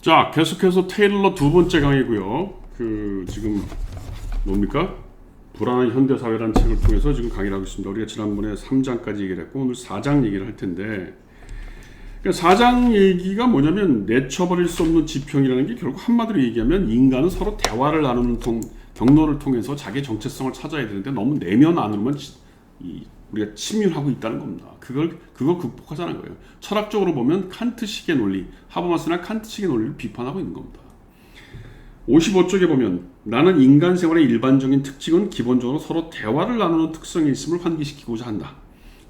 자, 계속해서 테일러 두 번째 강의고요. 지금 뭡니까? 불안한 현대사회라는 책을 통해서 지금 강의를 하고 있습니다. 우리가 지난번에 3장까지 얘기를 했고 오늘 4장 얘기를 할 텐데, 그러니까 4장 얘기가 뭐냐면 내쳐버릴 수 없는 지평이라는 게 결국 한마디로 얘기하면 인간은 서로 대화를 나누는 경로를 통해서 자기 정체성을 찾아야 되는데 너무 내면 안으로만 우리가 침륜하고 있다는 겁니다. 그걸 극복하자는 거예요. 철학적으로 보면 칸트식의 논리, 하버마스나 칸트식의 논리를 비판하고 있는 겁니다. 55쪽에 보면 나는 인간 생활의 일반적인 특징은 기본적으로 서로 대화를 나누는 특성이 있음을 환기시키고자 한다.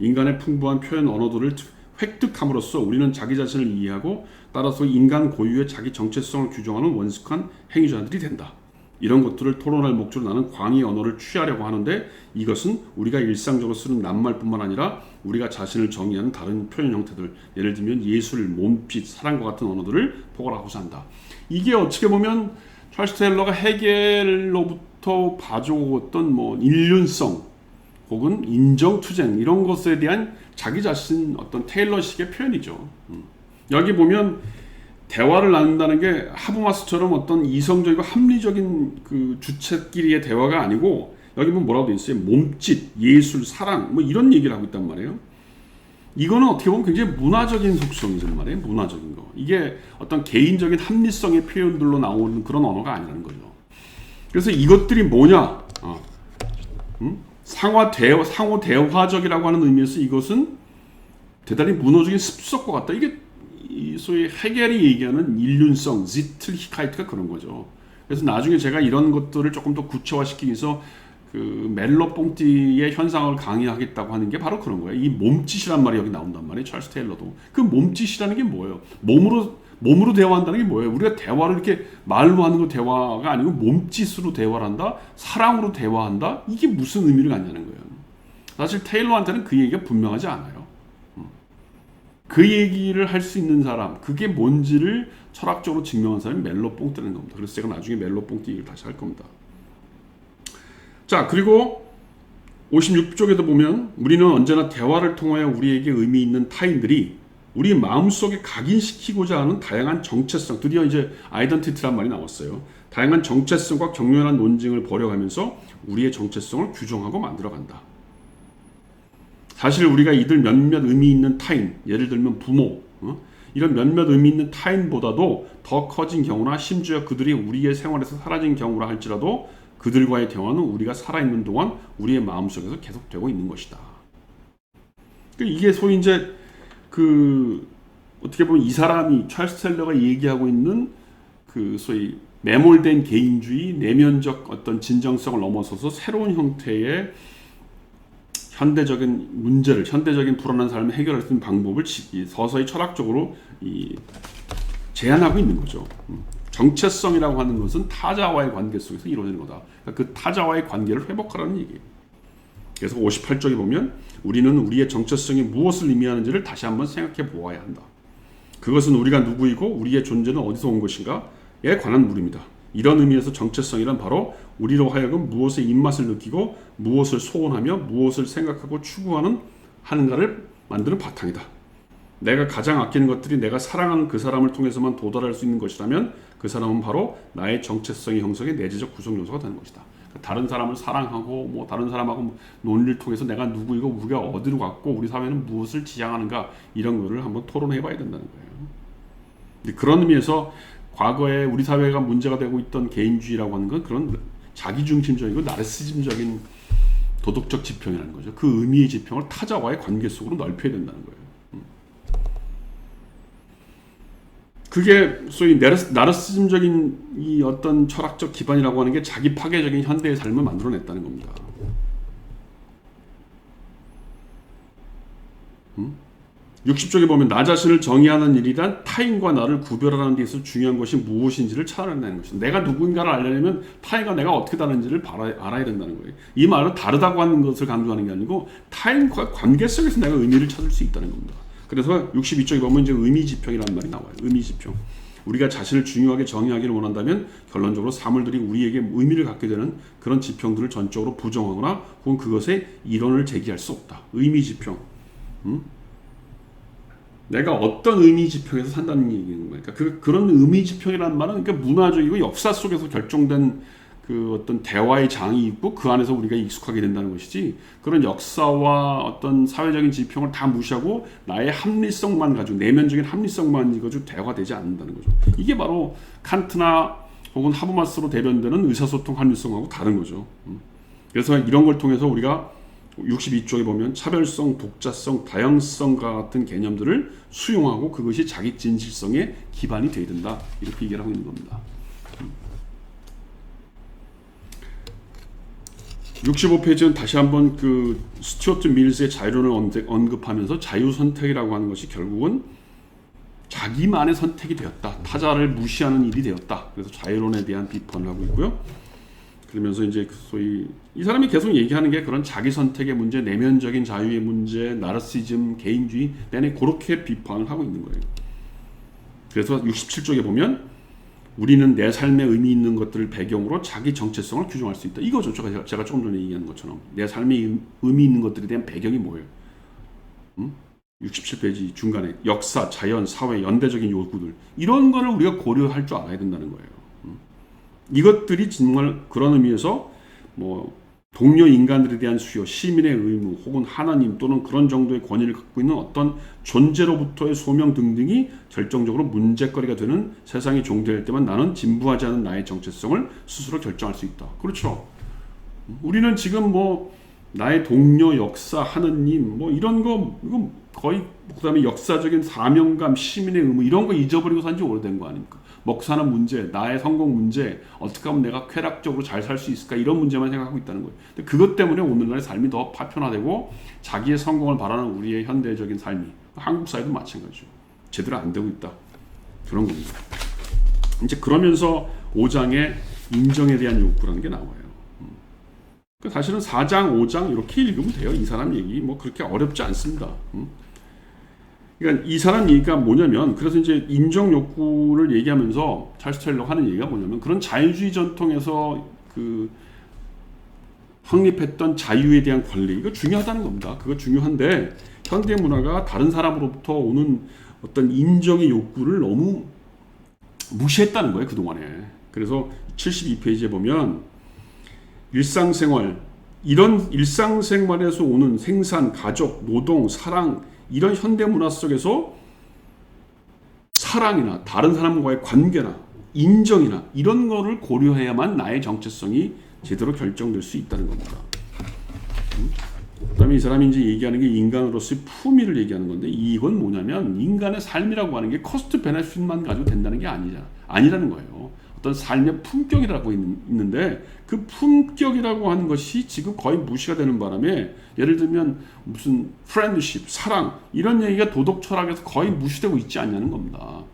인간의 풍부한 표현 언어들을 획득함으로써 우리는 자기 자신을 이해하고 따라서 인간 고유의 자기 정체성을 규정하는 원숙한 행위자들이 된다. 이런 것들을 토론할 목적으로 나는 광의 언어를 취하려고 하는데 이것은 우리가 일상적으로 쓰는 낱말뿐만 아니라 우리가 자신을 정의하는 다른 표현 형태들, 예를 들면 예술, 몸짓, 사랑과 같은 언어들을 포괄하고자 한다. 이게 어떻게 보면 찰스 테일러가 헤겔로부터 봐줘왔던 인륜성 혹은 인정투쟁 이런 것에 대한 자기 자신 어떤 테일러식의 표현이죠. 여기 보면 대화를 나눈다는 게 하버마스처럼 어떤 이성적이고 합리적인 그 주체끼리의 대화가 아니고 여기 보면 뭐라고 돼 있어요? 몸짓, 예술, 사랑 이런 얘기를 하고 있단 말이에요. 이거는 어떻게 보면 굉장히 문화적인 속성이란 말이에요. 문화적인 거. 이게 어떤 개인적인 합리성의 표현들로 나오는 그런 언어가 아니라는 거죠. 그래서 이것들이 뭐냐? 상호 대화적이라고 하는 의미에서 이것은 대단히 문화적인 습성과 같다. 이게 소위 헤겔이 얘기하는 인륜성, 지틀히카이트가 그런 거죠. 그래서 나중에 제가 이런 것들을 조금 더 구체화시키기 위해서 그 멜로뽕띠의 현상을 강의하겠다고 하는 게 바로 그런 거예요. 이 몸짓이란 말이 여기 나온단 말이에요. 찰스 테일러도. 그 몸짓이라는 게 뭐예요? 몸으로 대화한다는 게 뭐예요? 우리가 대화를 이렇게 말로 하는 거 대화가 아니고 몸짓으로 대화를 한다? 사랑으로 대화한다? 이게 무슨 의미를 갖냐는 거예요. 사실 테일러한테는 그 얘기가 분명하지 않아요. 그 얘기를 할 수 있는 사람, 그게 뭔지를 철학적으로 증명한 사람이 멜로뽕띠라는 겁니다. 그래서 제가 나중에 멜로뽕띠 얘기를 다시 할 겁니다. 자, 그리고 56쪽에도 보면 우리는 언제나 대화를 통하여 우리에게 의미 있는 타인들이 우리 마음속에 각인시키고자 하는 다양한 정체성, 드디어 이제 아이덴티티란 말이 나왔어요. 다양한 정체성과 격렬한 논쟁을 벌여가면서 우리의 정체성을 규정하고 만들어간다. 사실 우리가 이들 몇몇 의미 있는 타인, 예를 들면 부모, 이런 몇몇 의미 있는 타인보다도 더 커진 경우나 심지어 그들이 우리의 생활에서 사라진 경우라 할지라도 그들과의 대화는 우리가 살아있는 동안 우리의 마음속에서 계속되고 있는 것이다. 이게 소위 이제 어떻게 보면 이 사람이 찰스 테일러가 얘기하고 있는 그 소위 매몰된 개인주의, 내면적 어떤 진정성을 넘어서서 새로운 형태의 현대적인 문제를, 현대적인 불안한 삶을 해결할 수 있는 방법을 서서히 철학적으로 제안하고 있는 거죠. 정체성이라고 하는 것은 타자와의 관계 속에서 이루어지는 거다. 그러니까 그 타자와의 관계를 회복하라는 얘기예요. 그래서 58쪽에 보면 우리는 우리의 정체성이 무엇을 의미하는지를 다시 한번 생각해 보아야 한다. 그것은 우리가 누구이고 우리의 존재는 어디서 온 것인가에 관한 물음이다. 이런 의미에서 정체성이란 바로 우리로 하여금 무엇의 입맛을 느끼고 무엇을 소원하며 무엇을 생각하고 하는가를 만드는 바탕이다. 내가 가장 아끼는 것들이 내가 사랑하는 그 사람을 통해서만 도달할 수 있는 것이라면 그 사람은 바로 나의 정체성의 형성의 내재적 구성 요소가 되는 것이다. 다른 사람을 사랑하고 다른 사람하고 논리를 통해서 내가 누구이고 우리가 어디로 갔고 우리 사회는 무엇을 지향하는가 이런 거를 한번 토론해 봐야 된다는 거예요. 그런 의미에서 과거에 우리 사회가 문제가 되고 있던 개인주의라고 하는 건 그런 자기중심적이고 나르시즘적인 도덕적 지평이라는 거죠. 그 의미의 지평을 타자와의 관계 속으로 넓혀야 된다는 거예요. 그게 소위 나르시즘적인 이 어떤 철학적 기반이라고 하는 게 자기 파괴적인 현대의 삶을 만들어냈다는 겁니다. 60쪽에 보면 나 자신을 정의하는 일이란 타인과 나를 구별하는 데 있어서 중요한 것이 무엇인지를 찾아내는 것이다. 내가 누구인가를 알려면 타인과 내가 어떻게 다른지를 알아야 된다는 거예요. 이 말은 다르다고 하는 것을 강조하는 게 아니고 타인과 관계 속에서 내가 의미를 찾을 수 있다는 겁니다. 그래서 62쪽에 보면 이제 의미지평이라는 말이 나와요. 의미지평. 우리가 자신을 중요하게 정의하기를 원한다면 결론적으로 사물들이 우리에게 의미를 갖게 되는 그런 지평들을 전적으로 부정하거나 혹은 그것에 이론을 제기할 수 없다. 의미지평. 내가 어떤 의미 지평에서 산다는 얘기인 거예요. 그러니까 그런 의미 지평이라는 말은 그러니까 문화적이고 역사 속에서 결정된 그 어떤 대화의 장이 있고 그 안에서 우리가 익숙하게 된다는 것이지, 그런 역사와 어떤 사회적인 지평을 다 무시하고 나의 합리성만 가지고, 내면적인 합리성만 가지고 대화되지 않는다는 거죠. 이게 바로 칸트나 혹은 하버마스로 대변되는 의사소통 합리성하고 다른 거죠. 그래서 이런 걸 통해서 우리가 62쪽에 보면 차별성, 독자성, 다양성과 같은 개념들을 수용하고 그것이 자기 진실성의 기반이 되어야 된다, 이렇게 얘기를 하고 있는 겁니다. 65페이지는 다시 한번 그 스튜어트 밀스의 자유론을 언급하면서 자유선택이라고 하는 것이 결국은 자기만의 선택이 되었다, 타자를 무시하는 일이 되었다. 그래서 자유론에 대한 비판을 하고 있고요. 그러면서 이제 소위 이 사람이 계속 얘기하는 게 그런 자기 선택의 문제, 내면적인 자유의 문제, 나르시즘, 개인주의 내내 그렇게 비판을 하고 있는 거예요. 그래서 67쪽에 보면 우리는 내 삶에 의미 있는 것들을 배경으로 자기 정체성을 규정할 수 있다. 이거죠. 제가 조금 전에 얘기한 것처럼 내 삶에 의미 있는 것들에 대한 배경이 뭐예요? 67페이지 중간에 역사, 자연, 사회, 연대적인 요구들, 이런 거를 우리가 고려할 줄 알아야 된다는 거예요. 이것들이 정말 그런 의미에서 뭐 동료 인간들에 대한 수요, 시민의 의무, 혹은 하나님 또는 그런 정도의 권위를 갖고 있는 어떤 존재로부터의 소명 등등이 결정적으로 문제거리가 되는 세상이 종될 때만 나는 진부하지 않은 나의 정체성을 스스로 결정할 수 있다. 그렇죠. 우리는 지금 뭐 나의 동료, 역사, 하느님 뭐 이런 거 이거 거의, 그다음에 역사적인 사명감, 시민의 의무 이런 거 잊어버리고 산 지 오래된 거 아닙니까? 먹고 사는 문제, 나의 성공 문제, 어떻게 하면 내가 쾌락적으로 잘 살 수 있을까, 이런 문제만 생각하고 있다는 거예요. 근데 그것 때문에 오늘날의 삶이 더 파편화되고 자기의 성공을 바라는 우리의 현대적인 삶이, 한국 사회도 마찬가지죠. 제대로 안 되고 있다. 그런 겁니다. 이제 그러면서 5장에 인정에 대한 욕구라는 게 나와요. 사실은 4장, 5장 이렇게 읽으면 돼요. 이 사람 얘기 뭐 그렇게 어렵지 않습니다. 그러니까 이 사람 얘기가 뭐냐면, 그래서 이제 인정 욕구를 얘기하면서 찰스 테일러가 하는 얘기가 뭐냐면, 그런 자유주의 전통에서 그 확립했던 자유에 대한 권리, 이거 중요하다는 겁니다. 그거 중요한데 현대 문화가 다른 사람으로부터 오는 어떤 인정의 욕구를 너무 무시했다는 거예요, 그동안에. 그래서 72페이지에 보면 일상생활, 이런 일상생활에서 오는 생산, 가족, 노동, 사랑, 이런 현대 문화 속에서 사랑이나 다른 사람과의 관계나 인정이나 이런 거를 고려해야만 나의 정체성이 제대로 결정될 수 있다는 겁니다. 그다음에 이 사람이 이제 얘기하는 게 인간으로서의 품위를 얘기하는 건데, 이건 뭐냐면 인간의 삶이라고 하는 게 코스트 베네핏만 가지고 된다는 게 아니라는 거예요. 어떤 삶의 품격이라고 있는데 그 품격이라고 하는 것이 지금 거의 무시가 되는 바람에, 예를 들면 무슨 프렌드십, 사랑 이런 얘기가 도덕 철학에서 거의 무시되고 있지 않냐는 겁니다.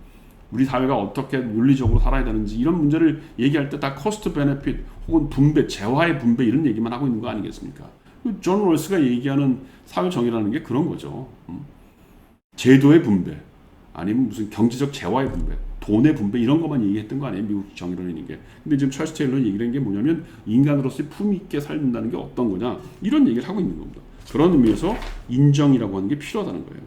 우리 사회가 어떻게 윤리적으로 살아야 되는지 이런 문제를 얘기할 때 다 코스트 베네핏 혹은 분배, 재화의 분배 이런 얘기만 하고 있는 거 아니겠습니까? 존 롤스가 얘기하는 사회 정의라는 게 그런 거죠. 제도의 분배 아니면 무슨 경제적 재화의 분배, 돈의 분배 이런 것만 얘기했던 거 아니에요, 미국 정의론이라는 게. 근데 지금 찰스 테일러는 얘기를 한 게 뭐냐면 인간으로서의 품위 있게 살는다는 게 어떤 거냐, 이런 얘기를 하고 있는 겁니다. 그런 의미에서 인정이라고 하는 게 필요하다는 거예요.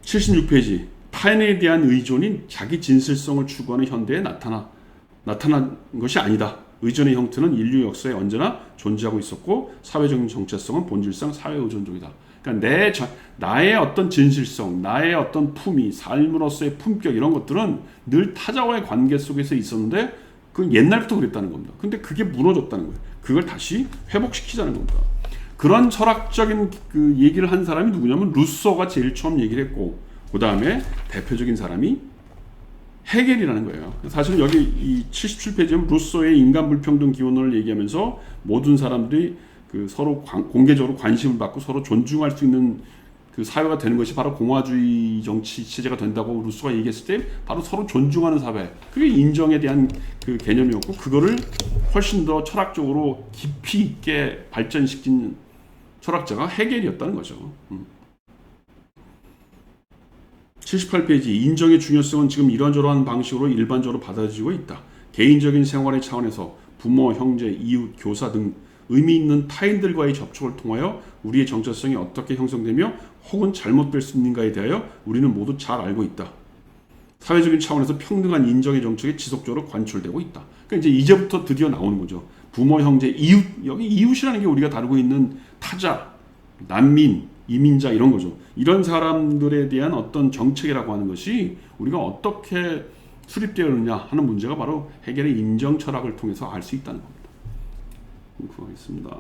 76페이지 타인에 대한 의존이 자기 진실성을 추구하는 현대에 나타난 것이 아니다. 의존의 형태는 인류 역사에 언제나 존재하고 있었고 사회적인 정체성은 본질상 사회 의존적이다. 그러니까 나의 어떤 진실성, 나의 어떤 품위, 삶으로서의 품격 이런 것들은 늘 타자와의 관계 속에서 있었는데 그건 옛날부터 그랬다는 겁니다. 근데 그게 무너졌다는 거예요. 그걸 다시 회복시키자는 겁니다. 그런 철학적인 그 얘기를 한 사람이 누구냐면 루소가 제일 처음 얘기를 했고, 그 다음에 대표적인 사람이 헤겔이라는 거예요. 사실 여기 이 77페이지는 루소의 인간 불평등 기원론을 얘기하면서 모든 사람들이 그 서로 공개적으로 관심을 받고 서로 존중할 수 있는 그 사회가 되는 것이 바로 공화주의 정치 체제가 된다고 루소가 얘기했을 때, 바로 서로 존중하는 사회, 그게 인정에 대한 그 개념이었고, 그거를 훨씬 더 철학적으로 깊이 있게 발전시킨 철학자가 헤겔이었다는 거죠. 78페이지 인정의 중요성은 지금 이런저런 방식으로 일반적으로 받아들여지고 있다. 개인적인 생활의 차원에서 부모, 형제, 이웃, 교사 등 의미 있는 타인들과의 접촉을 통하여 우리의 정체성이 어떻게 형성되며 혹은 잘못될 수 있는가에 대하여 우리는 모두 잘 알고 있다. 사회적인 차원에서 평등한 인정의 정책이 지속적으로 관철되고 있다. 그러니까 이제부터 드디어 나오는 거죠. 부모, 형제, 이웃. 여기 이웃이라는 게 우리가 다루고 있는 타자, 난민, 이민자 이런 거죠. 이런 사람들에 대한 어떤 정책이라고 하는 것이 우리가 어떻게 수립되어 있느냐 하는 문제가 바로 해겔의 인정 철학을 통해서 알 수 있다는 겁니다. 공부하겠습니다.